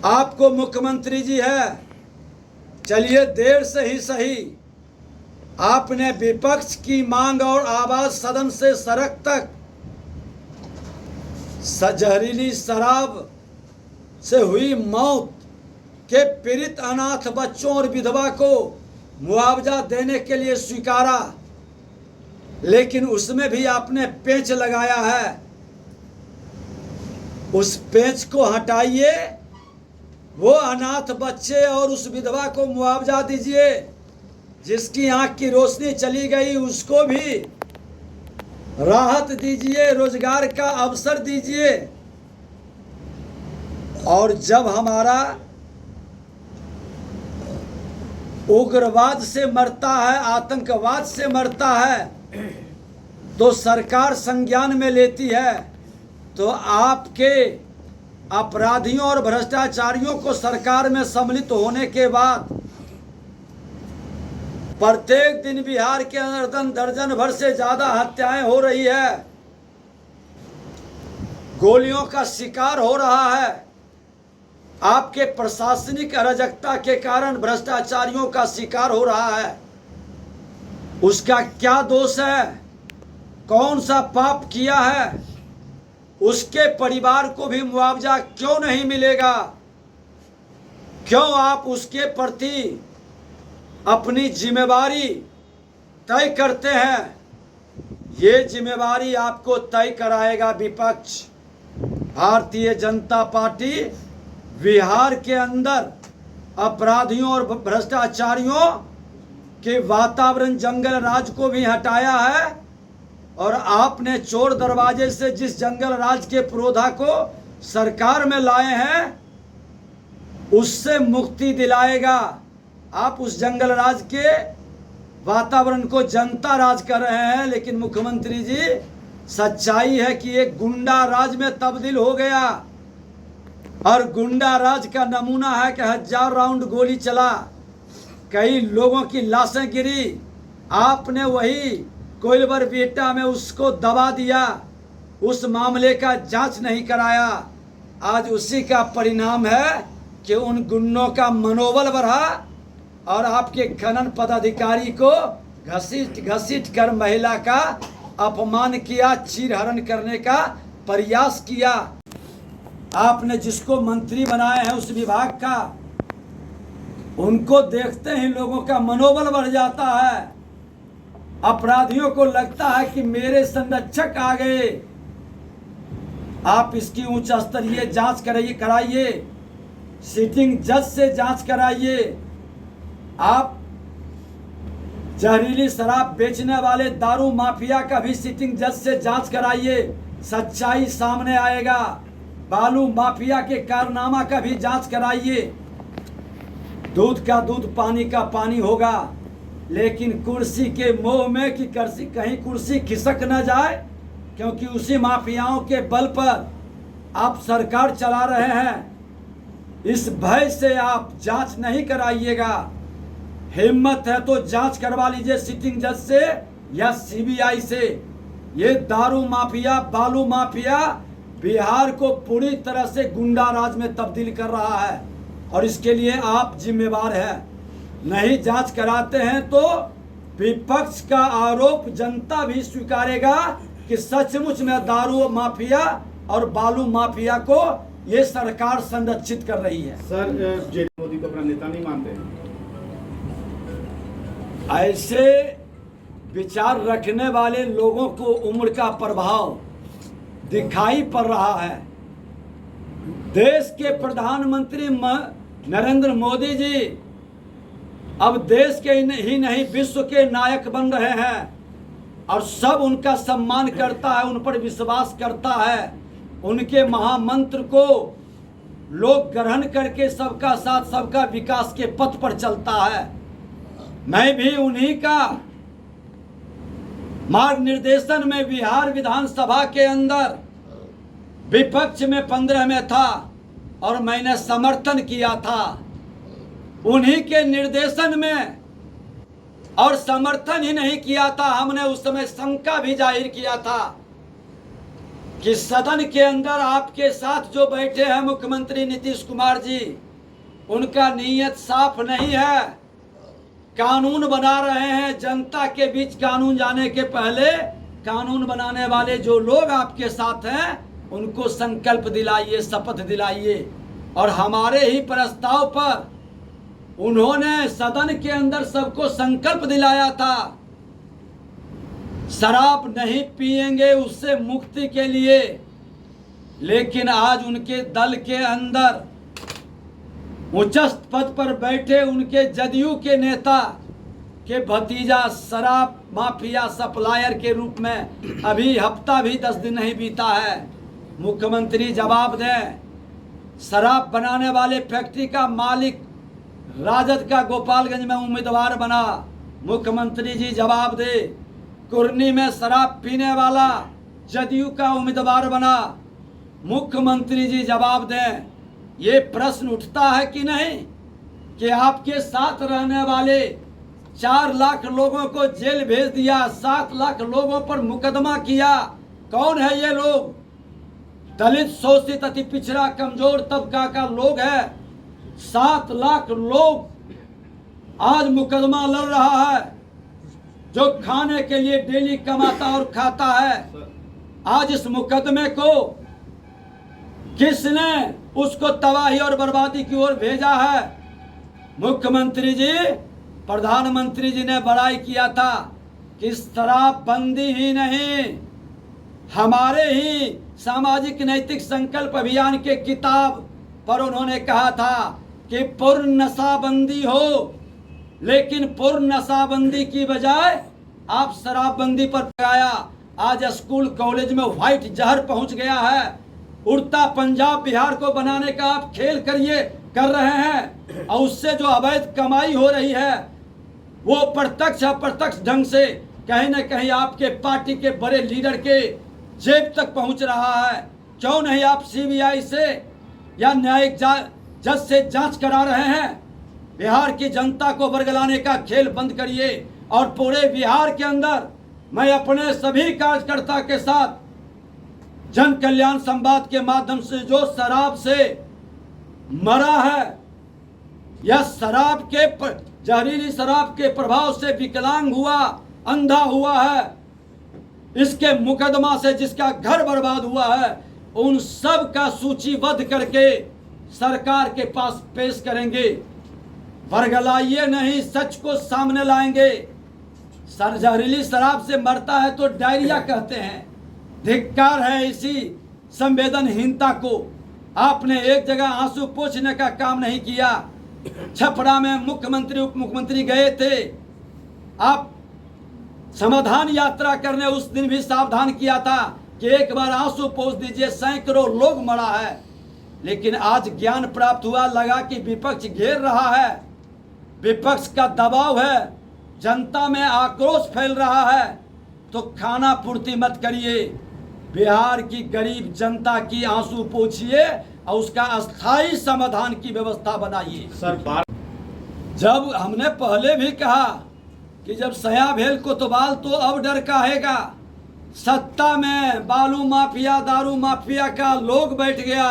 आपको मुख्यमंत्री जी है, चलिए देर से ही सही, आपने विपक्ष की मांग और आवाज सदन से सड़क तक जहरीली शराब से हुई मौत के पीड़ित अनाथ बच्चों और विधवा को मुआवजा देने के लिए स्वीकारा, लेकिन उसमें भी आपने पेंच लगाया है। उस पेंच को हटाइए, वो अनाथ बच्चे और उस विधवा को मुआवजा दीजिए। जिसकी आंख की रोशनी चली गई उसको भी राहत दीजिए, रोजगार का अवसर दीजिए। और जब हमारा उग्रवाद से मरता है, आतंकवाद से मरता है, तो सरकार संज्ञान में लेती है, तो आपके अपराधियों और भ्रष्टाचारियों को सरकार में सम्मिलित होने के बाद प्रत्येक दिन बिहार के अंदर दर्जन भर से ज्यादा हत्याएं हो रही है, गोलियों का शिकार हो रहा है। आपके प्रशासनिक अराजकता के कारण भ्रष्टाचारियों का शिकार हो रहा है। उसका क्या दोष है? कौन सा पाप किया है? उसके परिवार को भी मुआवजा क्यों नहीं मिलेगा? क्यों आप उसके प्रति अपनी जिम्मेवारी तय करते हैं? ये जिम्मेवारी आपको तय कराएगा विपक्ष। भारतीय जनता पार्टी बिहार के अंदर अपराधियों और भ्रष्टाचारियों के वातावरण, जंगल राज को भी हटाया है, और आपने चोर दरवाजे से जिस जंगल राज के पुरोधा को सरकार में लाए हैं उससे मुक्ति दिलाएगा। आप उस जंगल राज के वातावरण को जनता राज कर रहे हैं, लेकिन मुख्यमंत्री जी सच्चाई है कि एक गुंडा राज में तब्दील हो गया। और गुंडा राज का नमूना है कि 1000 राउंड गोली चला, कई लोगों की लाशें गिरी, आपने वही कोइलवर बेटा में उसको दबा दिया, उस मामले का जांच नहीं कराया। आज उसी का परिणाम है कि उन गुंडों का मनोबल बढ़ा और आपके खनन पदाधिकारी को घसीट घसीट कर महिला का अपमान किया, चीरहरण करने का प्रयास किया। आपने जिसको मंत्री बनाए हैं उस विभाग का, उनको देखते ही लोगों का मनोबल बढ़ जाता है। अपराधियों को लगता है कि मेरे संरक्षक आ गए। आप इसकी उच्च स्तरीय जांच कराइए, सिटिंग जज से जांच कराइए। आप जहरीली शराब बेचने वाले दारू माफिया का भी सिटिंग जज से जांच कराइए, सच्चाई सामने आएगा। बालू माफिया के कारनामा का भी जांच कराइए। दूध का दूध, पानी का पानी होगा, लेकिन कुर्सी के मोह में कि कहीं कुर्सी खिसक न जाए, क्योंकि उसी माफियाओं के बल पर आप सरकार चला रहे हैं। इस भय से आप जांच नहीं कराइएगा। हिम्मत है तो जांच करवा लीजिए सिटिंग जज से या सीबीआई से। ये दारू माफिया, बालू माफिया बिहार को पूरी तरह से गुंडा राज में तब्दील कर रहा है, और इसके लिए आप जिम्मेवार हैं। नहीं जांच कराते हैं तो विपक्ष का आरोप जनता भी स्वीकारेगा कि सचमुच में दारू माफिया और बालू माफिया को ये सरकार संरक्षित कर रही है। सर, मोदी को अपना नेता नहीं मानते? ऐसे विचार रखने वाले लोगों को उम्र का प्रभाव दिखाई पड़ रहा है। देश के प्रधानमंत्री नरेंद्र मोदी जी अब देश के ही नहीं विश्व के नायक बन रहे हैं, और सब उनका सम्मान करता है, उन पर विश्वास करता है। उनके महामंत्र को लोग ग्रहण करके सबका साथ सबका विकास के पथ पर चलता है। मैं भी उन्हीं का मार्ग निर्देशन में बिहार विधानसभा के अंदर विपक्ष में 15 में था और मैंने समर्थन किया था। उन्हीं के निर्देशन में, और समर्थन ही नहीं किया था, हमने उस समय शंका भी जाहिर किया था कि सदन के अंदर आपके साथ जो बैठे हैं मुख्यमंत्री नीतीश कुमार जी, उनका नीयत साफ नहीं है। कानून बना रहे हैं, जनता के बीच कानून जाने के पहले कानून बनाने वाले जो लोग आपके साथ हैं उनको संकल्प दिलाइए, शपथ दिलाइए। और हमारे ही प्रस्ताव पर उन्होंने सदन के अंदर सबको संकल्प दिलाया था, शराब नहीं पिएंगे उससे मुक्ति के लिए। लेकिन आज उनके दल के अंदर उच्चस्थ पद पर बैठे उनके जदयू के नेता के भतीजा शराब माफिया सप्लायर के रूप में अभी हफ्ता भी 10 दिन नहीं बीता है। मुख्यमंत्री जवाब दें। शराब बनाने वाले फैक्ट्री का मालिक राजद का गोपालगंज में उम्मीदवार बना, मुख्यमंत्री जी जवाब दे। कुर्नी में शराब पीने वाला जदयू का उम्मीदवार बना, मुख्यमंत्री जी जवाब दें। ये प्रश्न उठता है कि नहीं कि आपके साथ रहने वाले 4 लाख लोगों को जेल भेज दिया, 7 लाख लोगों पर मुकदमा किया। कौन है ये लोग? दलित, शोषित, अति पिछड़ा, कमजोर तबका का लोग है। 7 लाख लोग आज मुकदमा लड़ रहा है, जो खाने के लिए डेली कमाता और खाता है। आज इस मुकदमे को किसने उसको तबाही और बर्बादी की ओर भेजा है? मुख्यमंत्री जी, प्रधानमंत्री जी ने बड़ाई किया था कि शराबबंदी ही नहीं, हमारे ही सामाजिक नैतिक संकल्प अभियान के किताब पर उन्होंने कहा था कि पूर्ण नशाबंदी हो, लेकिन पूर्ण नशाबंदी की बजाय आप शराबबंदी पर लगाया। आज स्कूल कॉलेज में व्हाइट जहर पहुंच गया है। उड़ता पंजाब बिहार को बनाने का आप खेल कर रहे हैं, और उससे जो अवैध कमाई हो रही है वो प्रत्यक्ष अप्रत्यक्ष ढंग से कहीं न कहीं आपके पार्टी के बड़े लीडर के जेब तक पहुंच रहा है। क्यों नहीं आप सीबीआई से या न्यायिक जज से जांच करा रहे हैं? बिहार की जनता को बरगलाने का खेल बंद करिए। और पूरे बिहार के अंदर मैं अपने सभी कार्यकर्ता के साथ जन कल्याण संवाद के माध्यम से जो शराब से मरा है या शराब के जहरीली शराब के प्रभाव से विकलांग हुआ, अंधा हुआ है, इसके मुकदमा से जिसका घर बर्बाद हुआ है, उन सब का सूचीबद्ध करके सरकार के पास पेश करेंगे। बरगलाइए नहीं, सच को सामने लाएंगे। जहरीली शराब से मरता है तो डायरिया कहते हैं। धिक्कार है इसी संवेदनहीनता को। आपने एक जगह आंसू पोंछने का काम नहीं किया। छपरा में मुख्यमंत्री उप मुख्यमंत्री गए थे, आप समाधान यात्रा करने उस दिन भी सावधान किया था कि एक बार आंसू पोंछ दीजिए, सैकड़ों लोग मरा है। लेकिन आज ज्ञान प्राप्त हुआ, लगा कि विपक्ष घेर रहा है, विपक्ष का दबाव है, जनता में आक्रोश फैल रहा है, तो खाना पूर्ति मत करिए, बिहार की गरीब जनता की आंसू पोंछिए और उसका अस्थायी समाधान की व्यवस्था बनाइए। सर, जब हमने पहले भी कहा कि जब सया भेल कोतवाल तो अब डर काहेगा। सत्ता में बालू माफिया, दारू माफिया का लोग बैठ गया।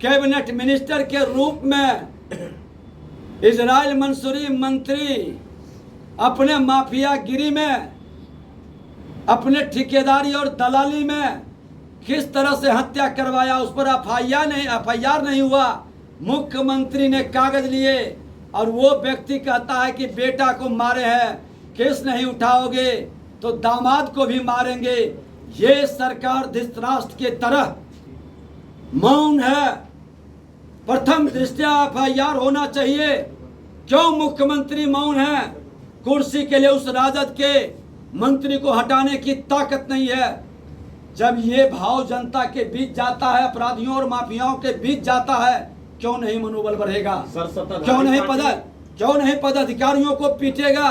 कैबिनेट मिनिस्टर के रूप में इजराइल मंसूरी मंत्री अपने माफियागिरी में, अपने ठेकेदारी और दलाली में किस तरह से हत्या करवाया, उस पर एफआईआर नहीं हुआ। मुख्यमंत्री ने कागज लिए और वो व्यक्ति कहता है कि बेटा को मारे हैं, केस नहीं उठाओगे तो दामाद को भी मारेंगे। ये सरकार धृतराष्ट्र के तरह मौन है। प्रथम दृष्टया एफआईआर होना चाहिए। क्यों मुख्यमंत्री मौन है? कुर्सी के लिए उस राजद के मंत्री को हटाने की ताकत नहीं है। जब ये भाव जनता के बीच जाता है, अपराधियों और माफियाओं के बीच जाता है, क्यों नहीं मनोबल बढ़ेगा? क्यों नहीं पदाधिकारियों को पीटेगा?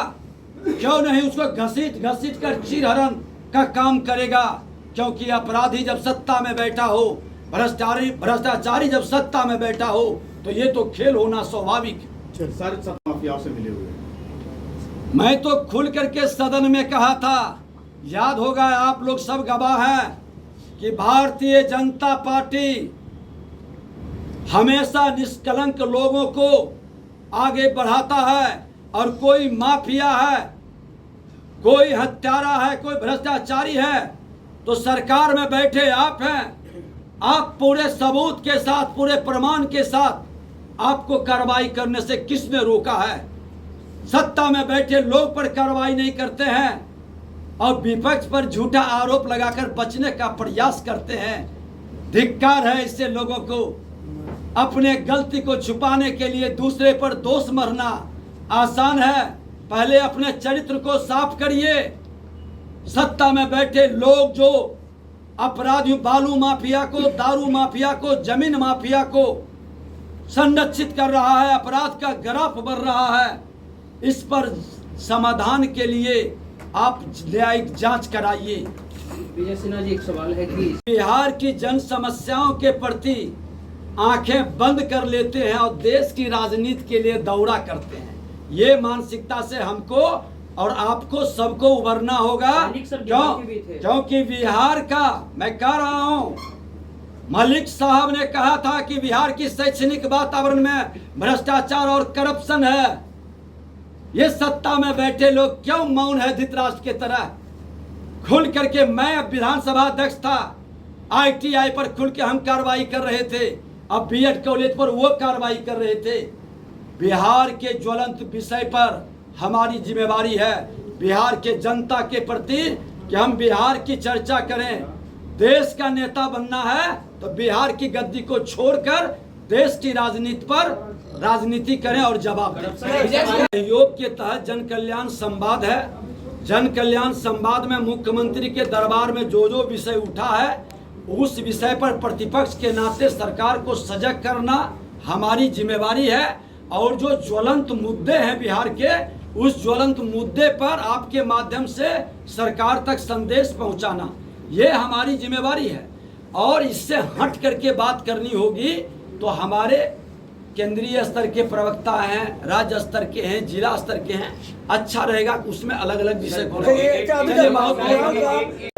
क्यों नहीं उसको घसीट कर चीरहरण का काम करेगा? क्योंकि अपराधी जब सत्ता में बैठा हो, भ्रष्टाचारी जब सत्ता में बैठा हो, तो ये तो खेल होना स्वाभाविक। सर, माफियाओं से मिले हुए मैं तो खुल करके सदन में कहा था, याद होगा, आप लोग सब गवाह हैं कि भारतीय जनता पार्टी हमेशा निष्कलंक लोगों को आगे बढ़ाता है, और कोई माफिया है, कोई हत्यारा है, कोई भ्रष्टाचारी है तो सरकार में बैठे आप हैं। आप पूरे सबूत के साथ, पूरे प्रमाण के साथ आपको कार्रवाई करने से किसने रोका है? सत्ता में बैठे लोग पर कार्रवाई नहीं करते हैं और विपक्ष पर झूठा आरोप लगाकर बचने का प्रयास करते हैं। धिक्कार है इससे लोगों को। अपने गलती को छुपाने के लिए दूसरे पर दोष मरना आसान है, पहले अपने चरित्र को साफ करिए। सत्ता में बैठे लोग जो अपराधियों, बालू माफिया को, दारू माफिया को, जमीन माफिया को संरक्षित कर रहा है, अपराध का ग्राफ बढ़ रहा है, इस पर समाधान के लिए आप न्यायिक जांच कराइए। विजय सिन्हा जी, एक सवाल है कि बिहार की जन समस्याओं के प्रति आंखें बंद कर लेते हैं और देश की राजनीति के लिए दौड़ा करते हैं। ये मानसिकता से हमको और आपको सबको उबरना होगा। क्योंकि बिहार का, मैं कह रहा हूं, मलिक साहब ने कहा था कि बिहार की शैक्षणिक वातावरण में भ्रष्टाचार और करप्शन है। ये सत्ता में बैठे लोग क्यों मौन है धृतराष्ट्र के तरह? खुल करके, मैं विधानसभा अध्यक्ष था, ITI पर खुल के हम कार्रवाई कर रहे थे, अब BEd कॉलेज पर वो कार्रवाई कर रहे थे। बिहार के ज्वलंत विषय पर हमारी जिम्मेवारी है बिहार के जनता के प्रति कि हम बिहार की चर्चा करें। देश का नेता बनना है तो बिहार की गद्दी को छोड़कर देश की राजनीति पर राजनीति करें और जवाब दें। सहयोग के तहत जन कल्याण संवाद है। जन कल्याण संवाद में मुख्यमंत्री के दरबार में जो जो विषय उठा है, उस विषय पर प्रतिपक्ष के नाते सरकार को सजग करना हमारी जिम्मेवारी है, और जो ज्वलंत मुद्दे हैं बिहार के, उस ज्वलंत मुद्दे पर आपके माध्यम से सरकार तक संदेश पहुंचाना, ये हमारी जिम्मेवारी है। और इससे हट करके बात करनी होगी तो हमारे केंद्रीय स्तर के प्रवक्ता हैं, राज्य स्तर के हैं, जिला स्तर के हैं, अच्छा रहेगा उसमें अलग अलग विषय को।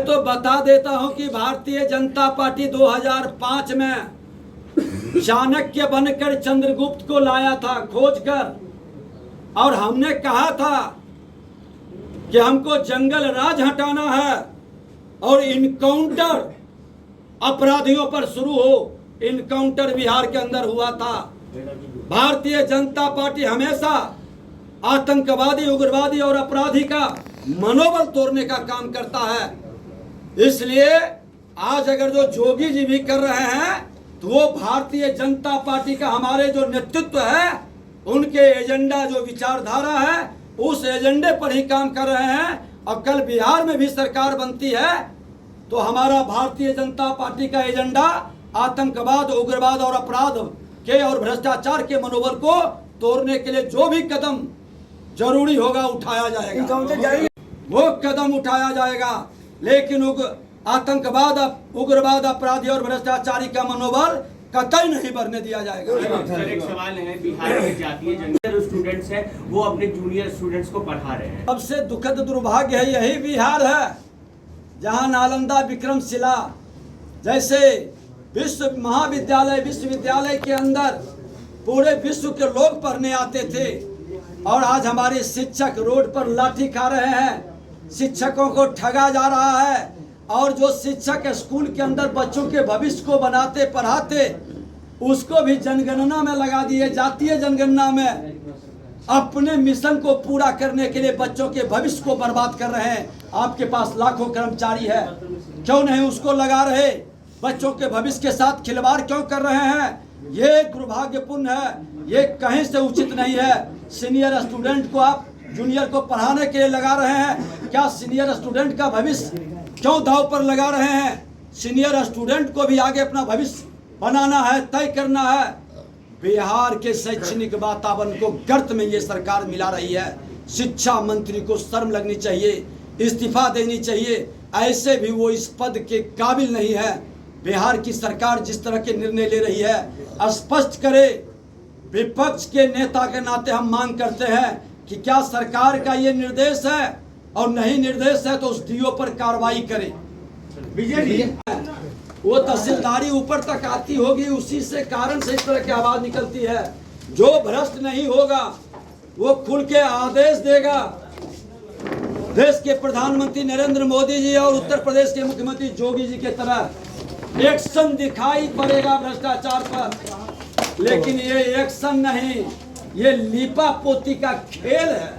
तो बता देता हूं कि भारतीय जनता पार्टी 2005 में चाणक्य बनकर चंद्रगुप्त को लाया था खोजकर, और हमने कहा था कि हमको जंगल राज हटाना है और इनकाउंटर अपराधियों पर शुरू हो। इनकाउंटर बिहार के अंदर हुआ था। भारतीय जनता पार्टी हमेशा आतंकवादी, उग्रवादी और अपराधी का मनोबल तोड़ने का काम करता है। इसलिए आज अगर जो जोगी जी भी कर रहे हैं तो वो भारतीय जनता पार्टी का, हमारे जो नेतृत्व है उनके एजेंडा, जो विचारधारा है, उस एजेंडे पर ही काम कर रहे हैं। और कल बिहार में भी सरकार बनती है तो हमारा भारतीय जनता पार्टी का एजेंडा आतंकवाद, उग्रवाद और अपराध के और भ्रष्टाचार के मनोबल को तोड़ने के लिए जो भी कदम जरूरी होगा उठाया जाएगा, वो कदम उठाया जाएगा। लेकिन आतंकवाद, उग्रवाद, अपराधी और भ्रष्टाचारी का मनोबल कतई नहीं बढ़ने दिया जाएगा। सर, एक सवाल है, बिहार में जातीय जनगणना स्टूडेंट्स हैं, वो अपने जूनियर स्टूडेंट्स को पढ़ा रहे हैं। सबसे दुखद दुर्भाग्य है यही बिहार है जहां नालंदा, विक्रमशिला जैसे विश्व महाविद्यालय, विश्वविद्यालय के अंदर पूरे विश्व के लोग पढ़ने आते थे, और आज हमारे शिक्षक रोड पर लाठी खा रहे हैं। शिक्षकों को ठगा जा रहा है, और जो शिक्षक स्कूल के अंदर बच्चों के भविष्य को बनाते, पढ़ाते, उसको भी जनगणना में लगा दिए, जातीय जनगणना में। अपने मिशन को पूरा करने के लिए बच्चों के भविष्य को बर्बाद कर रहे हैं। आपके पास लाखों कर्मचारी है, क्यों नहीं उसको लगा रहे? बच्चों के भविष्य के साथ खिलवाड़ क्यों कर रहे हैं? ये दुर्भाग्यपूर्ण है, ये कहीं से उचित नहीं है। सीनियर स्टूडेंट को आप जूनियर को पढ़ाने के लिए लगा रहे हैं, क्या सीनियर स्टूडेंट का भविष्य क्यों दांव पर लगा रहे हैं? सीनियर स्टूडेंट को भी आगे अपना भविष्य बनाना है, तय करना है। बिहार के शैक्षणिक वातावरण को गर्त में ये सरकार मिला रही है। शिक्षा मंत्री को शर्म लगनी चाहिए, इस्तीफा देनी चाहिए। ऐसे भी वो इस पद के काबिल नहीं है। बिहार की सरकार जिस तरह के निर्णय ले रही है, स्पष्ट करे। विपक्ष के नेता के नाते हम मांग करते हैं कि क्या सरकार का ये निर्देश है, और नहीं निर्देश है तो उस डीओ पर कार्रवाई करे। विजय जी, वो तहसीलदारी ऊपर तक आती होगी, उसी से कारण से इस तरह की आवाज निकलती है। जो भ्रष्ट नहीं होगा वो खुल के आदेश देगा। देश के प्रधानमंत्री नरेंद्र मोदी जी और उत्तर प्रदेश के मुख्यमंत्री योगी जी के तरह एक्शन दिखाई पड़ेगा भ्रष्टाचार पर, लेकिन ये एक्शन नहीं, ये लीपा पोती का खेल है।